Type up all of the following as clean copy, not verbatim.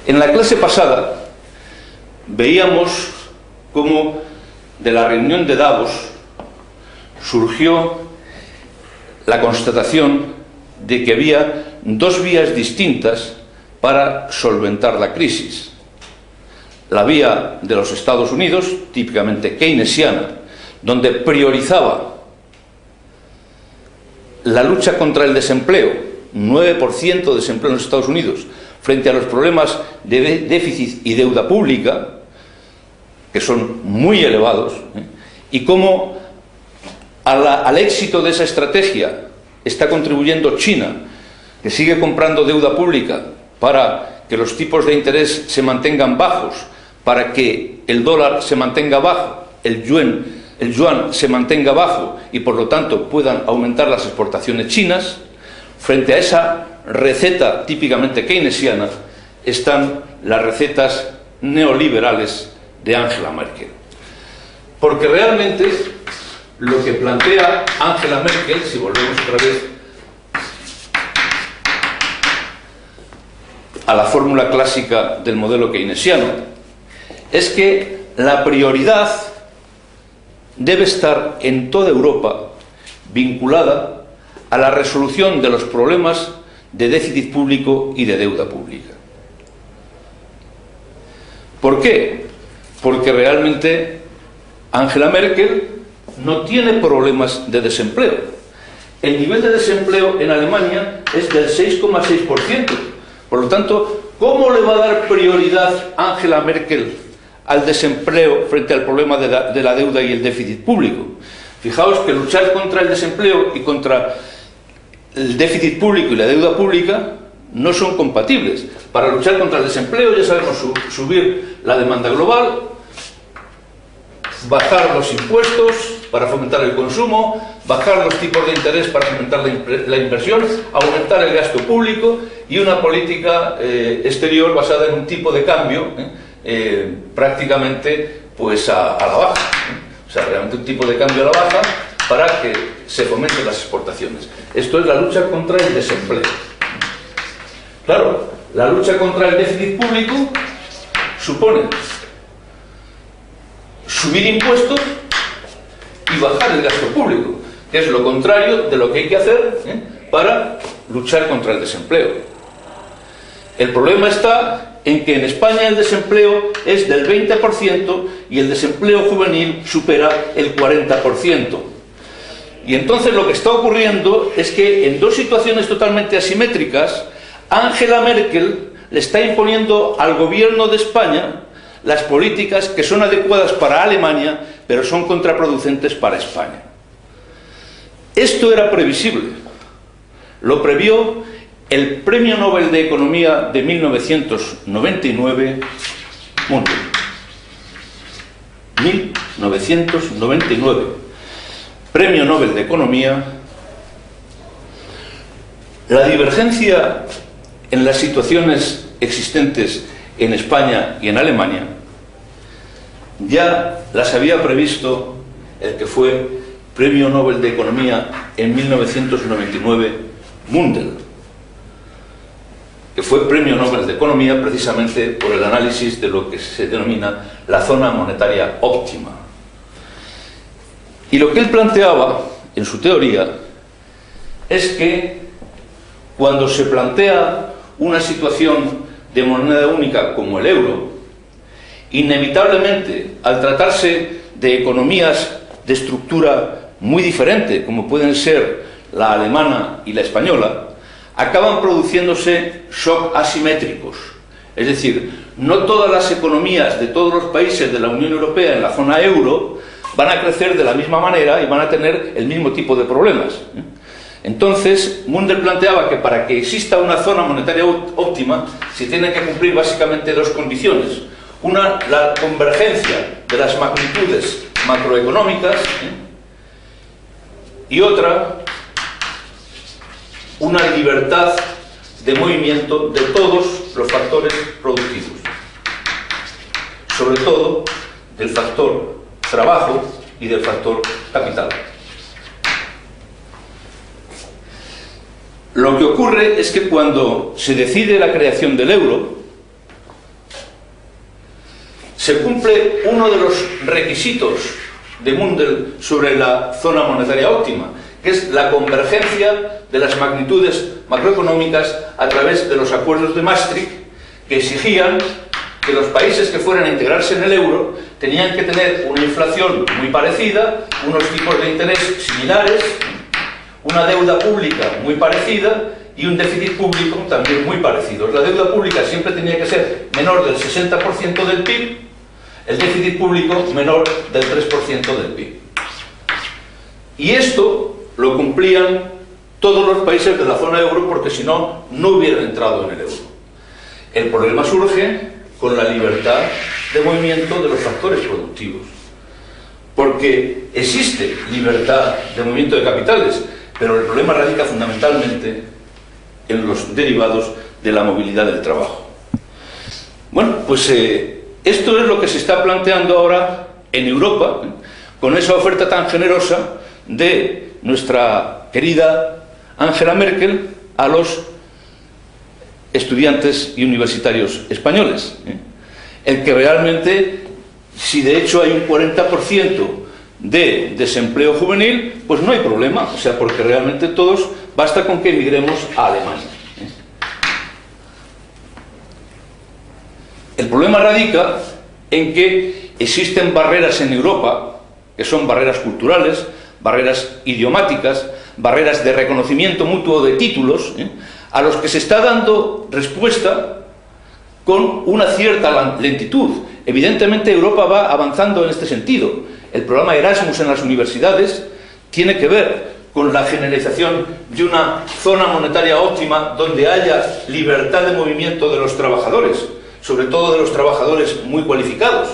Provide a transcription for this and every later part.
En la clase pasada veíamos cómo de la reunión de Davos surgió la constatación de que había dos vías distintas para solventar la crisis. La vía de los Estados Unidos, típicamente keynesiana, donde priorizaba la lucha contra el desempleo, 9% de desempleo en los Estados Unidos, frente a los problemas de déficit y deuda pública, que son muy elevados, y cómo al éxito de esa estrategia está contribuyendo China, que sigue comprando deuda pública para que los tipos de interés se mantengan bajos, para que el dólar se mantenga bajo, el yuan se mantenga bajo y por lo tanto puedan aumentar las exportaciones chinas. Frente a esa receta típicamente keynesiana están las recetas neoliberales de Angela Merkel. Porque realmente lo que plantea Angela Merkel, si volvemos otra vez a la fórmula clásica del modelo keynesiano, es que la prioridad debe estar en toda Europa vinculada a la resolución de los problemas de déficit público y de deuda pública. ¿Por qué? Porque realmente Angela Merkel no tiene problemas de desempleo. El nivel de desempleo en Alemania es del 6,6%. Por lo tanto, ¿cómo le va a dar prioridad Angela Merkel al desempleo frente al problema de la deuda y el déficit público? Fijaos que luchar contra el desempleo y contra el déficit público y la deuda pública no son compatibles. Para luchar contra el desempleo ya sabemos subir la demanda global, bajar los impuestos para fomentar el consumo, bajar los tipos de interés para fomentar la inversión, aumentar el gasto público y una política exterior basada en un tipo de cambio prácticamente pues a la baja. O sea, realmente un tipo de cambio a la baja para que se fomenten las exportaciones. Esto es la lucha contra el desempleo. Claro, la lucha contra el déficit público supone subir impuestos y bajar el gasto público, que es lo contrario de lo que hay que hacer para luchar contra el desempleo. El problema está en que en España el desempleo es del 20% y el desempleo juvenil supera el 40%. Y entonces lo que está ocurriendo es que en dos situaciones totalmente asimétricas, Angela Merkel le está imponiendo al gobierno de España las políticas que son adecuadas para Alemania, pero son contraproducentes para España. Esto era previsible. Lo previó el Premio Nobel de Economía de 1999, Mundell. 1999. Premio Nobel de Economía. La divergencia en las situaciones existentes en España y en Alemania ya las había previsto el que fue Premio Nobel de Economía en 1999, Mundell, que fue Premio Nobel de Economía precisamente por el análisis de lo que se denomina la zona monetaria óptima. Y lo que él planteaba en su teoría es que cuando se plantea una situación de moneda única como el euro, inevitablemente, al tratarse de economías de estructura muy diferente, como pueden ser la alemana y la española, acaban produciéndose shock asimétricos. Es decir, no todas las economías de todos los países de la Unión Europea en la zona euro van a crecer de la misma manera y van a tener el mismo tipo de problemas. Entonces, Mundell planteaba que para que exista una zona monetaria óptima se tienen que cumplir básicamente dos condiciones. Una, la convergencia de las magnitudes macroeconómicas, y otra, una libertad de movimiento de todos los factores productivos, sobre todo del factor trabajo y del factor capital. Lo que ocurre es que cuando se decide la creación del euro, se cumple uno de los requisitos de Mundell sobre la zona monetaria óptima, que es la convergencia de las magnitudes macroeconómicas a través de los acuerdos de Maastricht, que exigían que los países que fueran a integrarse en el euro tenían que tener una inflación muy parecida, unos tipos de interés similares, una deuda pública muy parecida y un déficit público también muy parecido. La deuda pública siempre tenía que ser menor del 60% del PIB, el déficit público menor del 3% del PIB. Y esto lo cumplían todos los países de la zona euro, porque si no, no hubieran entrado en el euro. El problema surge con la libertad de movimiento de los factores productivos, porque existe libertad de movimiento de capitales, pero el problema radica fundamentalmente en los derivados de la movilidad del trabajo. Bueno, pues esto es lo que se está planteando ahora en Europa, con esa oferta tan generosa de nuestra querida Angela Merkel a los estudiantes y universitarios españoles. El que realmente, si de hecho hay un 40% de desempleo juvenil, pues no hay problema, o sea, porque realmente todos, basta con que emigremos a Alemania. El problema radica en que existen barreras en Europa, que son barreras culturales, barreras idiomáticas, barreras de reconocimiento mutuo de títulos, a los que se está dando respuesta con una cierta lentitud. Evidentemente Europa va avanzando en este sentido. El programa Erasmus en las universidades tiene que ver con la generalización de una zona monetaria óptima donde haya libertad de movimiento de los trabajadores, sobre todo de los trabajadores muy cualificados.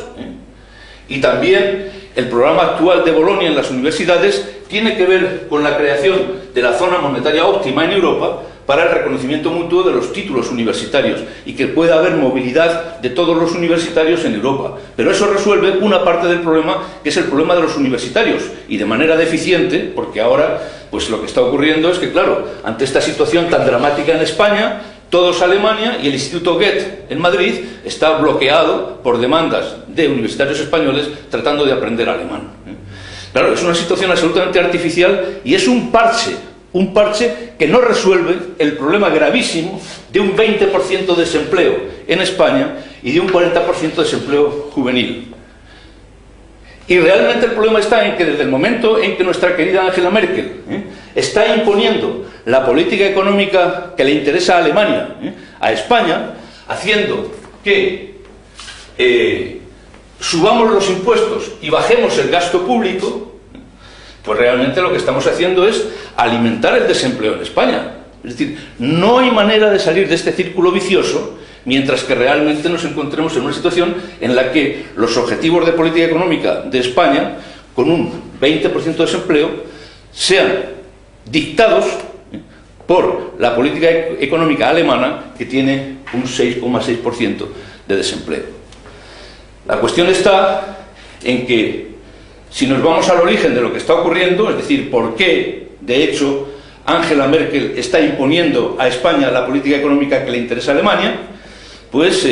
Y también el programa actual de Bolonia en las universidades tiene que ver con la creación de la zona monetaria óptima en Europa para el reconocimiento mutuo de los títulos universitarios y que pueda haber movilidad de todos los universitarios en Europa. Pero eso resuelve una parte del problema, que es el problema de los universitarios, y de manera deficiente, porque ahora pues lo que está ocurriendo es que, claro, ante esta situación tan dramática en España, todos a Alemania, y el Instituto Goethe en Madrid está bloqueado por demandas de universitarios españoles tratando de aprender alemán. Claro, es una situación absolutamente artificial y es un parche que no resuelve el problema gravísimo de un 20% de desempleo en España y de un 40% de desempleo juvenil. Y realmente el problema está en que desde el momento en que nuestra querida Angela Merkel está imponiendo la política económica que le interesa a Alemania, a España, haciendo que subamos los impuestos y bajemos el gasto público, pues realmente lo que estamos haciendo es alimentar el desempleo en España. Es decir, no hay manera de salir de este círculo vicioso mientras que realmente nos encontremos en una situación en la que los objetivos de política económica de España, con un 20% de desempleo, sean dictados por la política económica alemana, que tiene un 6,6% de desempleo. La cuestión está en que, si nos vamos al origen de lo que está ocurriendo, es decir, por qué, de hecho, Angela Merkel está imponiendo a España la política económica que le interesa a Alemania, pues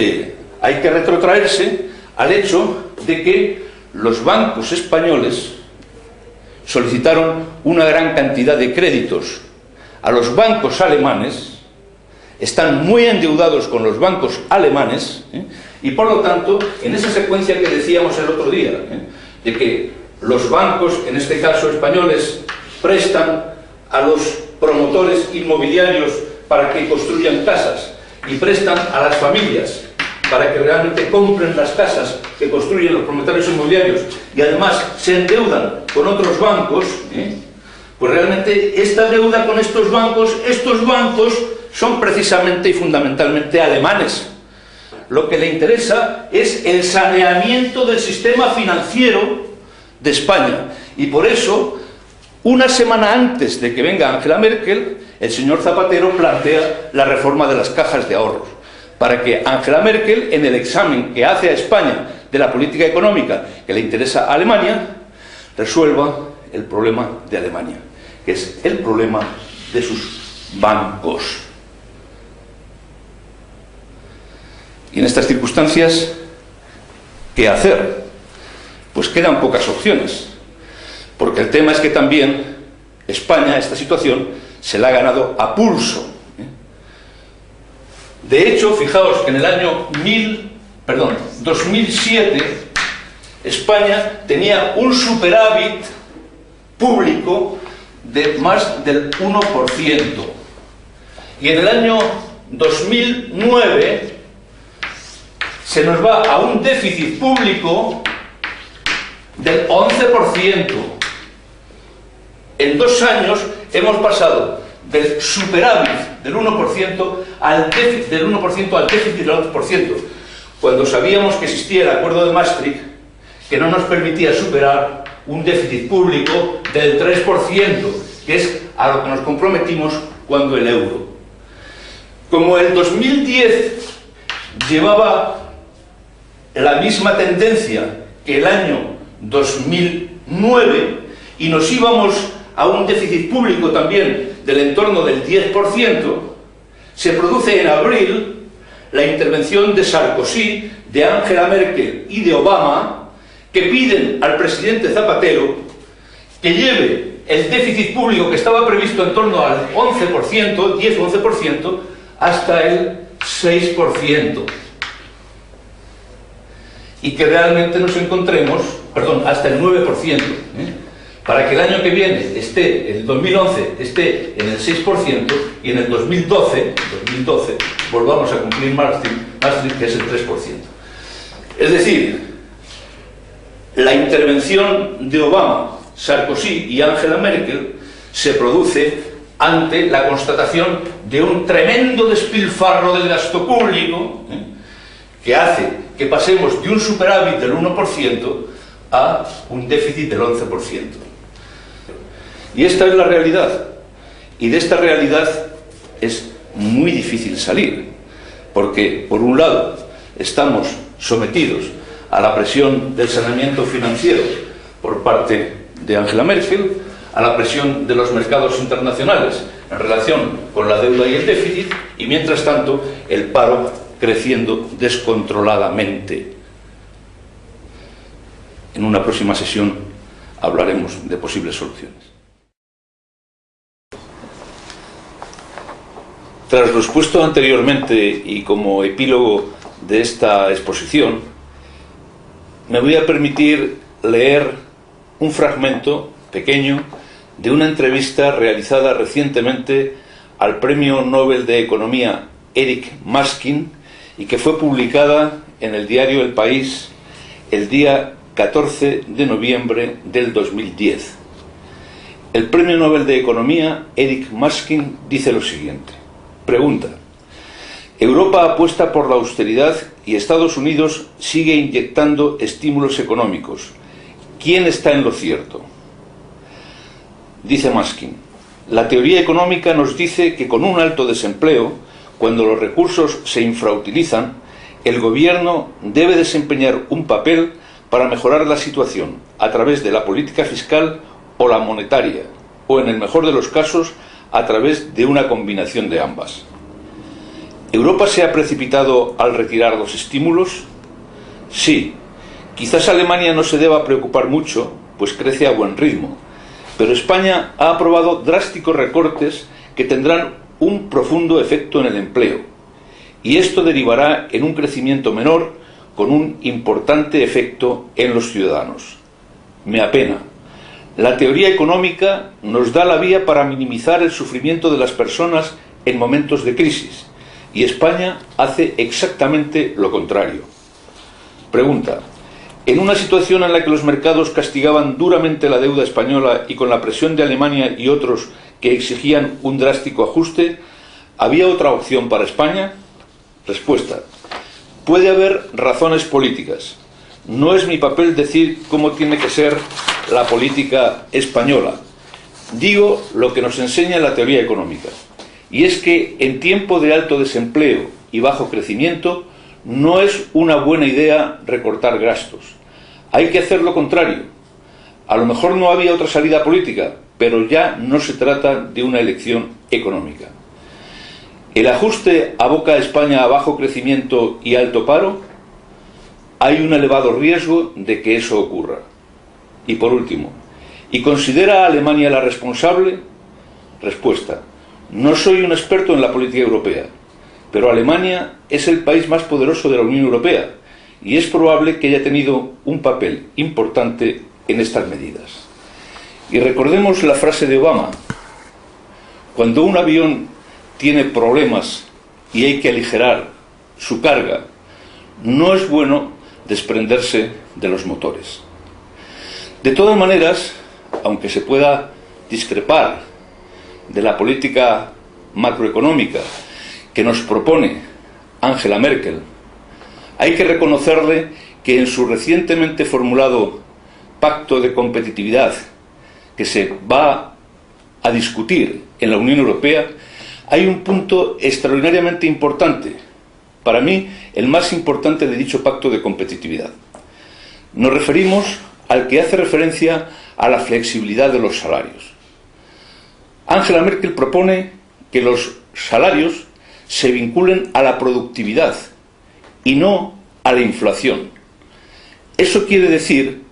hay que retrotraerse al hecho de que los bancos españoles solicitaron una gran cantidad de créditos a los bancos alemanes, están muy endeudados con los bancos alemanes, y por lo tanto, en esa secuencia que decíamos el otro día, de que los bancos, en este caso españoles, prestan a los promotores inmobiliarios para que construyan casas y prestan a las familias para que realmente compren las casas que construyen los promotores inmobiliarios y además se endeudan con otros bancos, pues realmente esta deuda con estos bancos son precisamente y fundamentalmente alemanes. Lo que le interesa es el saneamiento del sistema financiero de España, y por eso, una semana antes de que venga Angela Merkel, el señor Zapatero plantea la reforma de las cajas de ahorros, para que Angela Merkel, en el examen que hace a España de la política económica que le interesa a Alemania, resuelva el problema de Alemania, que es el problema de sus bancos. Y en estas circunstancias, ¿qué hacer? Pues quedan pocas opciones, porque el tema es que también España esta situación se la ha ganado a pulso. De hecho, fijaos que en el año 2007 España tenía un superávit público de más del 1%. Y en el año 2009 se nos va a un déficit público del 11%. En 2 años hemos pasado del superávit del 1% al déficit del 1% al déficit del 11%, cuando sabíamos que existía el Acuerdo de Maastricht, que no nos permitía superar un déficit público del 3%, que es a lo que nos comprometimos cuando el euro. Como el 2010 llevaba la misma tendencia que el año 2009 y nos íbamos a un déficit público también del entorno del 10%, se produce en abril la intervención de Sarkozy, de Angela Merkel y de Obama, que piden al presidente Zapatero que lleve el déficit público que estaba previsto en torno al 11%, 10-11%, hasta el 6%. Y que realmente nos encontremos, perdón, hasta el 9%, para que el año que viene esté, el 2011, esté en el 6% y en el 2012 volvamos a cumplir Maastricht, que es el 3%. Es decir, la intervención de Obama, Sarkozy y Angela Merkel se produce ante la constatación de un tremendo despilfarro del gasto público, que hace que pasemos de un superávit del 1% a un déficit del 11%. Y esta es la realidad. Y de esta realidad es muy difícil salir, porque por un lado estamos sometidos a la presión del saneamiento financiero por parte de Angela Merkel, a la presión de los mercados internacionales en relación con la deuda y el déficit, y mientras tanto el paro creciendo descontroladamente. En una próxima sesión hablaremos de posibles soluciones. Tras lo expuesto anteriormente y como epílogo de esta exposición, me voy a permitir leer un fragmento pequeño de una entrevista realizada recientemente al Premio Nobel de Economía Eric Maskin y que fue publicada en el diario El País el día 14 de noviembre del 2010. El Premio Nobel de Economía Eric Maskin dice lo siguiente. Pregunta: Europa apuesta por la austeridad y Estados Unidos sigue inyectando estímulos económicos. ¿Quién está en lo cierto? Dice Maskin: la teoría económica nos dice que con un alto desempleo, cuando los recursos se infrautilizan, el gobierno debe desempeñar un papel para mejorar la situación a través de la política fiscal o la monetaria, o en el mejor de los casos, a través de una combinación de ambas. ¿Europa se ha precipitado al retirar los estímulos? Sí. Quizás Alemania no se deba preocupar mucho, pues crece a buen ritmo, pero España ha aprobado drásticos recortes que tendrán un profundo efecto en el empleo, y esto derivará en un crecimiento menor con un importante efecto en los ciudadanos. Me apena. La teoría económica nos da la vía para minimizar el sufrimiento de las personas en momentos de crisis, y España hace exactamente lo contrario. Pregunta: en una situación en la que los mercados castigaban duramente la deuda española y con la presión de Alemania y otros que exigían un drástico ajuste, ¿había otra opción para España? Respuesta: puede haber razones políticas. No es mi papel decir cómo tiene que ser la política española. Digo lo que nos enseña la teoría económica, y es que en tiempo de alto desempleo y bajo crecimiento no es una buena idea recortar gastos. Hay que hacer lo contrario. A lo mejor no había otra salida política, pero ya no se trata de una elección económica. ¿El ajuste aboca a España a bajo crecimiento y alto paro? hay un elevado riesgo de que eso ocurra. Y por último, ¿y considera a Alemania la responsable? Respuesta: no soy un experto en la política europea, pero Alemania es el país más poderoso de la Unión Europea y es probable que haya tenido un papel importante en estas medidas. Y recordemos la frase de Obama: cuando un avión tiene problemas y hay que aligerar su carga, no es bueno desprenderse de los motores. De todas maneras, aunque se pueda discrepar de la política macroeconómica que nos propone Angela Merkel, hay que reconocerle que en su recientemente formulado pacto de competitividad que se va a discutir en la Unión Europea, hay un punto extraordinariamente importante, para mí el más importante de dicho pacto de competitividad. Nos referimos al que hace referencia a la flexibilidad de los salarios. Angela Merkel propone que los salarios se vinculen a la productividad y no a la inflación. Eso quiere decir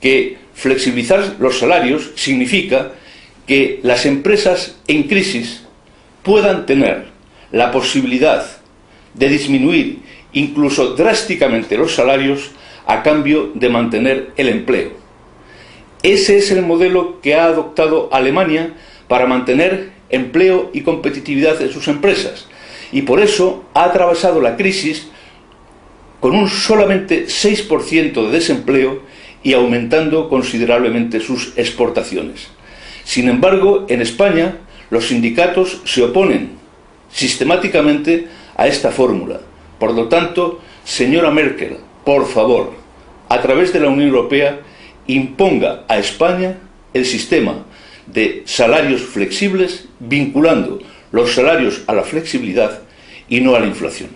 que flexibilizar los salarios significa que las empresas en crisis puedan tener la posibilidad de disminuir incluso drásticamente los salarios a cambio de mantener el empleo. Ese es el modelo que ha adoptado Alemania para mantener empleo y competitividad en sus empresas, y por eso ha atravesado la crisis con un solamente 6% de desempleo y aumentando considerablemente sus exportaciones. Sin embargo, en España los sindicatos se oponen sistemáticamente a esta fórmula. Por lo tanto, señora Merkel, por favor, a través de la Unión Europea, imponga a España el sistema de salarios flexibles, vinculando los salarios a la flexibilidad y no a la inflación.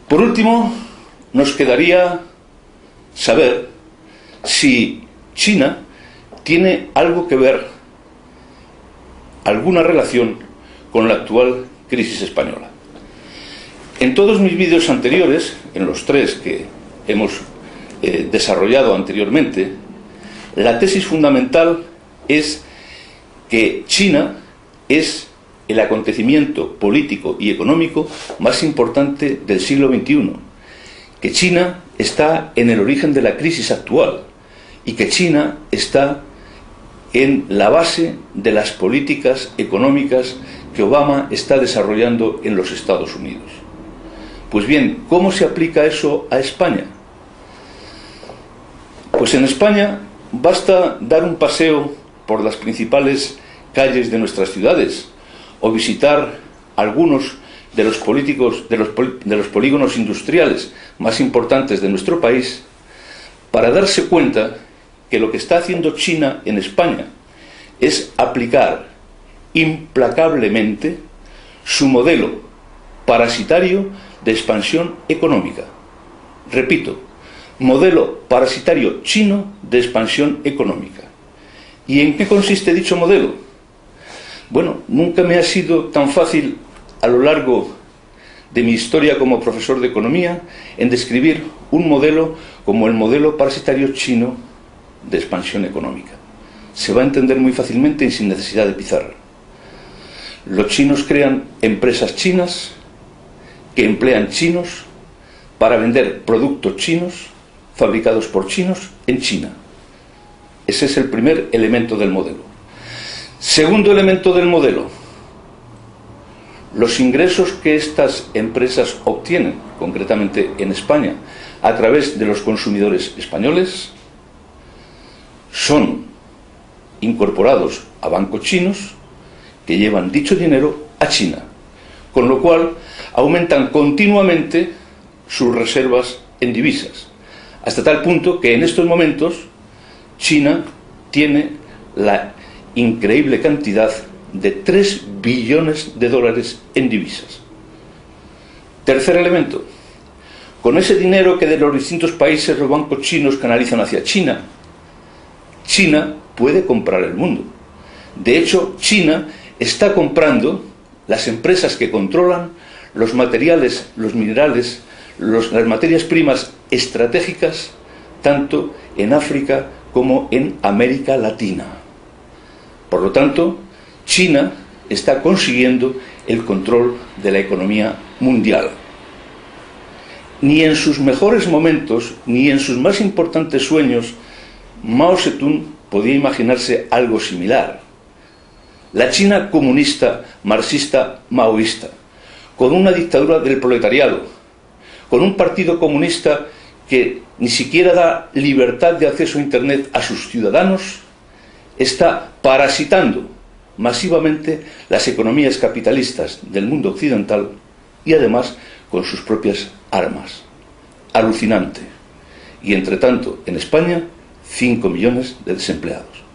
Por último, nos quedaría saber si China tiene algo que ver, alguna relación con la actual crisis española. En todos mis vídeos anteriores, en los 3 que hemos desarrollado anteriormente, la tesis fundamental es que China es el acontecimiento político y económico más importante del siglo XXI, que China está en el origen de la crisis actual y que China está en la base de las políticas económicas que Obama está desarrollando en los Estados Unidos. Pues bien, ¿cómo se aplica eso a España? Pues en España basta dar un paseo por las principales calles de nuestras ciudades o visitar algunos de los polígonos industriales más importantes de nuestro país para darse cuenta que lo que está haciendo China en España es aplicar implacablemente su modelo parasitario de expansión económica. Repito, modelo parasitario chino de expansión económica. ¿Y en qué consiste dicho modelo? Bueno, nunca me ha sido tan fácil a lo largo de mi historia como profesor de economía en describir un modelo como el modelo parasitario chino de expansión económica. Se va a entender muy fácilmente y sin necesidad de pizarra. Los chinos crean empresas chinas que emplean chinos para vender productos chinos fabricados por chinos en China. Ese es el primer elemento del modelo. Segundo elemento del modelo: los ingresos que estas empresas obtienen, concretamente en España, a través de los consumidores españoles, son incorporados a bancos chinos que llevan dicho dinero a China, con lo cual aumentan continuamente sus reservas en divisas, hasta tal punto que en estos momentos China tiene la increíble cantidad de 3 billones de dólares en divisas. Tercer elemento: con ese dinero que de los distintos países los bancos chinos canalizan hacia China, China puede comprar el mundo. De hecho, China está comprando las empresas que controlan los materiales, los minerales, las materias primas estratégicas tanto en África como en América Latina. Por lo tanto, China está consiguiendo el control de la economía mundial. Ni en sus mejores momentos, ni en sus más importantes sueños, Mao Zedong podía imaginarse algo similar. La China comunista, marxista, maoísta, con una dictadura del proletariado, con un partido comunista que ni siquiera da libertad de acceso a Internet a sus ciudadanos, está parasitando masivamente las economías capitalistas del mundo occidental y además con sus propias armas. Alucinante. Y entre tanto, en España, 5 millones de desempleados.